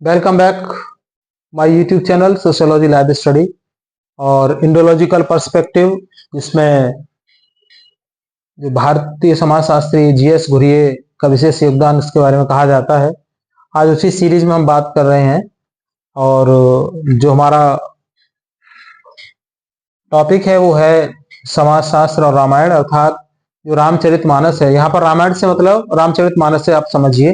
Welcome back my YouTube channel sociology lab study और Indological perspective, जिसमें जो भारतीय समाजशास्त्री जीएस घुरिये का विशेष योगदान इसके बारे में कहा जाता है। आज उसी सीरीज में हम बात कर रहे हैं और जो हमारा टॉपिक है वो है समाजशास्त्र और रामायण, अर्थात जो रामचरितमानस है। यहाँ पर रामायण से मतलब रामचरितमानस से आप समझिए,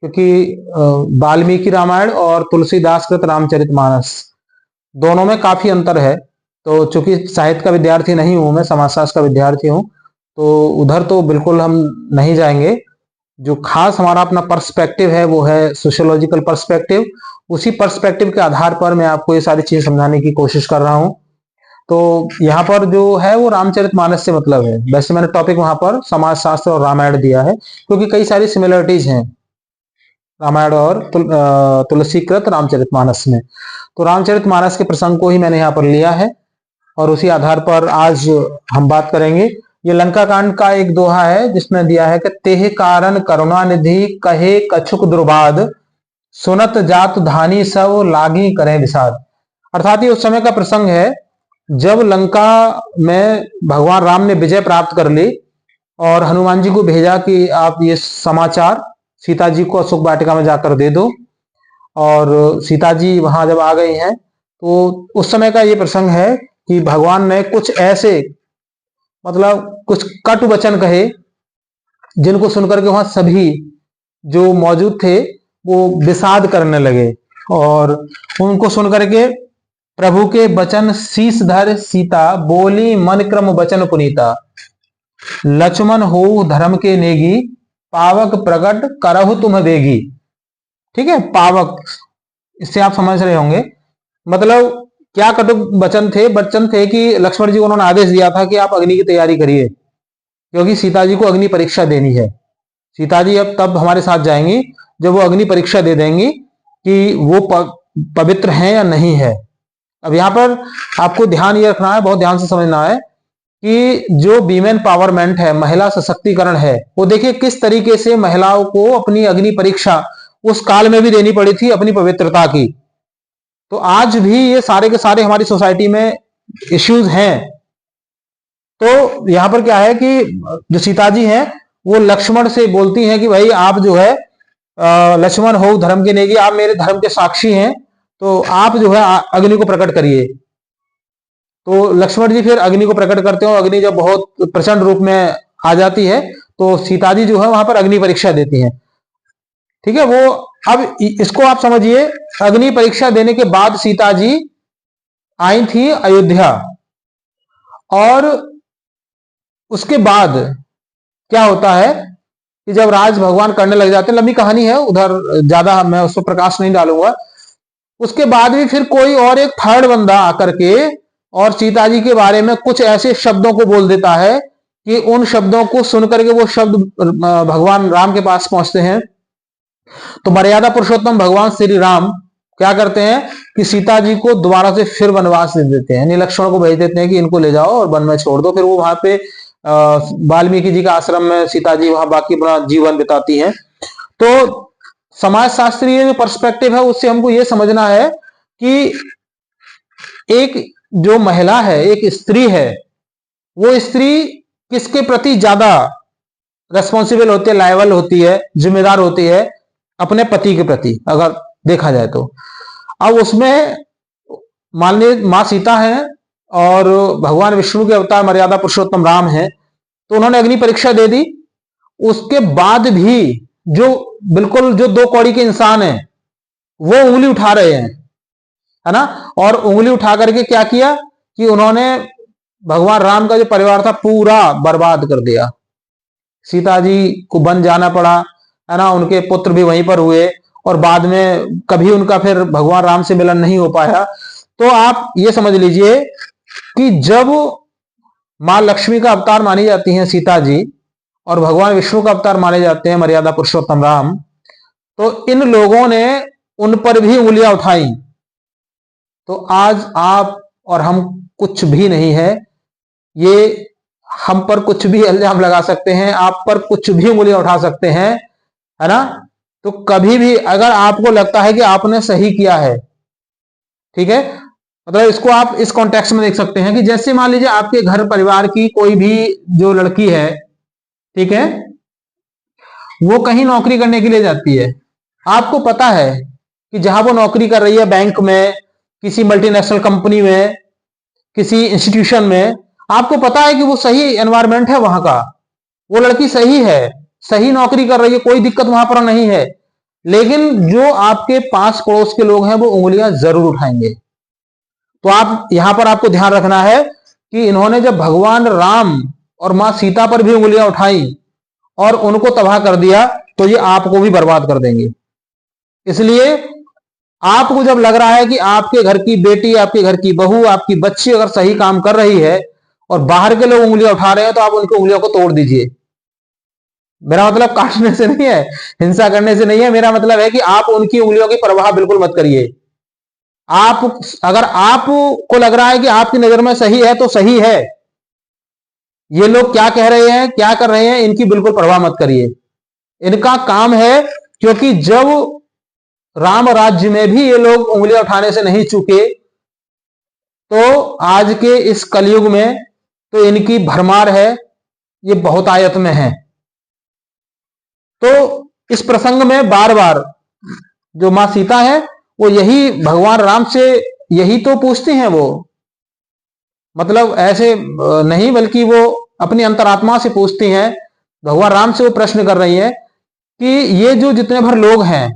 क्योंकि वाल्मीकि रामायण और तुलसीदास कृत रामचरितमानस दोनों में काफी अंतर है। तो चूंकि साहित्य का विद्यार्थी नहीं हूं मैं, समाजशास्त्र का विद्यार्थी हूं, तो उधर तो बिल्कुल हम नहीं जाएंगे। जो खास हमारा अपना पर्सपेक्टिव है वो है सोशियोलॉजिकल पर्सपेक्टिव। उसी पर्सपेक्टिव के आधार पर मैं आपको ये सारी चीजें समझाने की कोशिश कर रहा हूं। तो यहाँ पर जो है वो रामचरितमानस से मतलब है। वैसे मैंने टॉपिक वहां पर समाजशास्त्र और रामायण दिया है, क्योंकि कई सारी सिमिलरिटीज हैं रामायण और तुलसीकृत रामचरितमानस में। तो रामचरितमानस के प्रसंग को ही मैंने यहाँ पर लिया है और उसी आधार पर आज हम बात करेंगे। ये लंका कांड का एक दोहा है जिसमें दिया है कि तेह कारण करुणा निधि कहे कछुक दुर्बाद, सुनत जात धानी सब लागी करें विषाद। अर्थात ये उस समय का प्रसंग है जब लंका में भगवान राम ने विजय प्राप्त कर ली और हनुमान जी को भेजा कि आप ये समाचार सीता जी को अशोक वाटिका में जाकर दे दो। और सीता जी वहां जब आ गई हैं तो उस समय का ये प्रसंग है कि भगवान ने कुछ ऐसे मतलब कुछ कट वचन कहे जिनको सुनकर के वहां सभी जो मौजूद थे वो विषाद करने लगे। और उनको सुनकर के प्रभु के वचन शीस धर सीता बोली मन क्रम वचन पुनीता, लक्ष्मण हो धर्म के नेगी पावक प्रकट करहु तुम देगी। ठीक है, पावक, इससे आप समझ रहे होंगे मतलब क्या कटुक वचन थे। वचन थे कि लक्ष्मण जी को उन्होंने आदेश दिया था कि आप अग्नि की तैयारी करिए, क्योंकि सीता जी को अग्नि परीक्षा देनी है। सीता जी अब तब हमारे साथ जाएंगी जब वो अग्नि परीक्षा दे देंगी कि वो पवित्र हैं या नहीं है। अब यहाँ पर आपको ध्यान ये रखना है, बहुत ध्यान से समझना है कि जो वीमेन पावरमेंट है, महिला सशक्तिकरण है, वो देखिए किस तरीके से महिलाओं को अपनी अग्नि परीक्षा उस काल में भी देनी पड़ी थी अपनी पवित्रता की। तो आज भी ये सारे के सारे हमारी सोसाइटी में इश्यूज हैं। तो यहां पर क्या है कि जो सीता जी हैं वो लक्ष्मण से बोलती हैं कि भाई आप जो है लक्ष्मण हो धर्म के नेगी, आप मेरे धर्म के साक्षी हैं, तो आप जो है अग्नि को प्रकट करिए। तो लक्ष्मण जी फिर अग्नि को प्रकट करते हो। अग्नि जब बहुत प्रचंड रूप में आ जाती है तो सीता जी जो है वहां पर अग्नि परीक्षा देती हैं। ठीक है, वो अब इसको आप समझिए, अग्नि परीक्षा देने के बाद सीता जी आई थी अयोध्या। और उसके बाद क्या होता है कि जब राज भगवान करने लग जाते हैं, लंबी कहानी है, उधर ज्यादा मैं उस पर प्रकाश नहीं डालूंगा। उसके बाद भी फिर कोई और एक थर्ड बंदा आकर के और सीता जी के बारे में कुछ ऐसे शब्दों को बोल देता है कि उन शब्दों को सुनकर के वो शब्द भगवान राम के पास पहुंचते हैं। तो मर्यादा पुरुषोत्तम भगवान श्री राम क्या करते हैं कि सीता जी को दोबारा से फिर वनवास दे देते हैं, यानी लक्ष्मण को भेज देते हैं कि इनको ले जाओ और वन में छोड़ दो। फिर वो वहां पे वाल्मीकि जी का आश्रम में सीता जी वहां बाकी अपना जीवन बिताती हैं। तो समाजशास्त्रीय जो पर्सपेक्टिव है उससे हमको ये समझना है कि एक जो महिला है, एक स्त्री है, वो स्त्री किसके प्रति ज्यादा रेस्पॉन्सिबल होती है, लायबल होती है, जिम्मेदार होती है? अपने पति के प्रति अगर देखा जाए तो। अब उसमें मान लीजिए मां सीता है और भगवान विष्णु के अवतार मर्यादा पुरुषोत्तम राम है, तो उन्होंने अग्नि परीक्षा दे दी। उसके बाद भी जो बिल्कुल जो दो कौड़ी के इंसान हैं वो उंगली उठा रहे हैं, है ना। और उंगली उठा करके क्या किया कि उन्होंने भगवान राम का जो परिवार था पूरा बर्बाद कर दिया। सीता जी को वन जाना पड़ा, है ना, उनके पुत्र भी वहीं पर हुए और बाद में कभी उनका फिर भगवान राम से मिलन नहीं हो पाया। तो आप ये समझ लीजिए कि जब मां लक्ष्मी का अवतार मानी जाती हैं सीता जी और भगवान विष्णु का अवतार माने जाते हैं मर्यादा पुरुषोत्तम राम, तो इन लोगों ने उन पर भी उंगलियां उठाई। तो आज आप और हम कुछ भी नहीं है, ये हम पर कुछ भी इल्जाम लगा सकते हैं, आप पर कुछ भी उंगलियां उठा सकते हैं, है ना। तो कभी भी अगर आपको लगता है कि आपने सही किया है, ठीक है, मतलब इसको आप इस कॉन्टेक्स्ट में देख सकते हैं कि जैसे मान लीजिए आपके घर परिवार की कोई भी जो लड़की है, ठीक है, वो कहीं नौकरी करने के लिए जाती है। आपको पता है कि जहां वो नौकरी कर रही है, बैंक में, किसी मल्टीनेशनल कंपनी में, किसी इंस्टीट्यूशन में, आपको पता है कि वो सही एनवायरमेंट है वहां का, वो लड़की सही है, सही नौकरी कर रही है, कोई दिक्कत वहां पर नहीं है। लेकिन जो आपके पास पड़ोस के लोग हैं वो उंगलियां जरूर उठाएंगे। तो आप यहां पर आपको ध्यान रखना है कि इन्होंने जब भगवान राम और मां सीता पर भी उंगलियां उठाई और उनको तबाह कर दिया, तो ये आपको भी बर्बाद कर देंगे। इसलिए आपको जब लग रहा है कि आपके घर की बेटी, आपके घर की बहू, आपकी बच्ची अगर सही काम कर रही है और बाहर के लोग उंगलियां उठा रहे हैं, तो आप उनकी उंगलियों को तोड़ दीजिए। मेरा मतलब काटने से नहीं है, हिंसा करने से नहीं है, मेरा मतलब है कि आप उनकी उंगलियों की परवाह बिल्कुल मत करिए। आप अगर आपको लग रहा है कि आपकी नजर में सही है तो सही है, ये लोग क्या कह रहे हैं, क्या कर रहे हैं, इनकी बिल्कुल परवाह मत करिए। इनका काम है, क्योंकि जब राम राज्य में भी ये लोग उंगलियां उठाने से नहीं चूके, तो आज के इस कलयुग में तो इनकी भरमार है, ये बहुत आयत में है। तो इस प्रसंग में बार बार जो मां सीता है वो यही भगवान राम से यही तो पूछती हैं। वो मतलब ऐसे नहीं, बल्कि वो अपनी अंतरात्मा से पूछती हैं, भगवान राम से वो प्रश्न कर रही है कि ये जो जितने भर लोग हैं,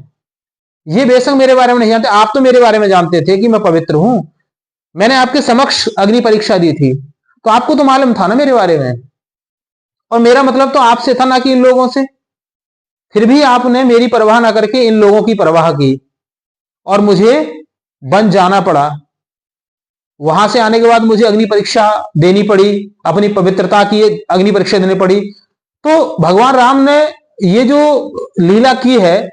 ये बेशक मेरे बारे में नहीं जानते, आप तो मेरे बारे में जानते थे कि मैं पवित्र हूं, मैंने आपके समक्ष अग्नि परीक्षा दी थी, तो आपको तो मालूम था ना मेरे बारे में, और मेरा मतलब तो आपसे था ना कि इन लोगों से। फिर भी आपने मेरी परवाह ना करके इन लोगों की परवाह की और मुझे बन जाना पड़ा। वहां से आने के बाद मुझे अग्नि परीक्षा देनी पड़ी, अपनी पवित्रता की अग्नि परीक्षा देनी पड़ी। तो भगवान राम ने ये जो लीला की है,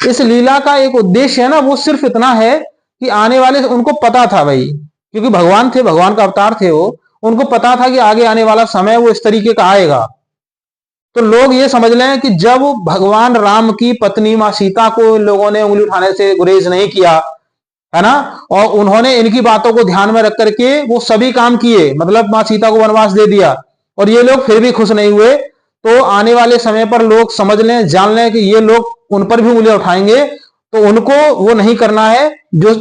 इस लीला का एक उद्देश्य है ना, वो सिर्फ इतना है कि आने वाले, उनको पता था भाई, क्योंकि भगवान थे, भगवान का अवतार थे वो, उनको पता था कि आगे आने वाला समय वो इस तरीके का आएगा। तो लोग ये समझ लें कि जब भगवान राम की पत्नी मां सीता को लोगों ने उंगली उठाने से गुरेज नहीं किया, है ना, और उन्होंने इनकी बातों को ध्यान में रख करके वो सभी काम किए, मतलब मां सीता को वनवास दे दिया, और ये लोग फिर भी खुश नहीं हुए, तो आने वाले समय पर लोग समझ लें, जान लें कि ये लोग उन पर भी उंगलियां उठाएंगे। तो उनको वो नहीं करना है जो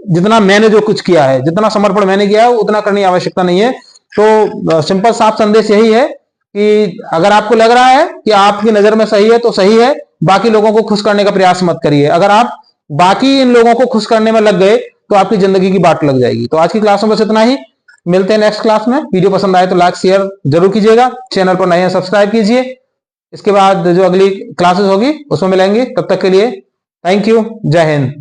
जितना मैंने जो कुछ किया है, जितना समर्पण मैंने किया है उतना करने की आवश्यकता नहीं है। तो सिंपल साफ संदेश यही है कि अगर आपको लग रहा है कि आपकी नजर में सही है तो सही है, बाकी लोगों को खुश करने का प्रयास मत करिए। अगर आप बाकी इन लोगों को खुश करने में लग गए तो आपकी जिंदगी की बाट लग जाएगी। तो आज की क्लास में बस इतना ही, मिलते हैं नेक्स्ट क्लास में। वीडियो पसंद आए तो लाइक शेयर जरूर कीजिएगा, चैनल पर नए हैं सब्सक्राइब कीजिए। इसके बाद जो अगली क्लासेस होगी उसमें मिलेंगे, तब तक के लिए थैंक यू, जय हिंद।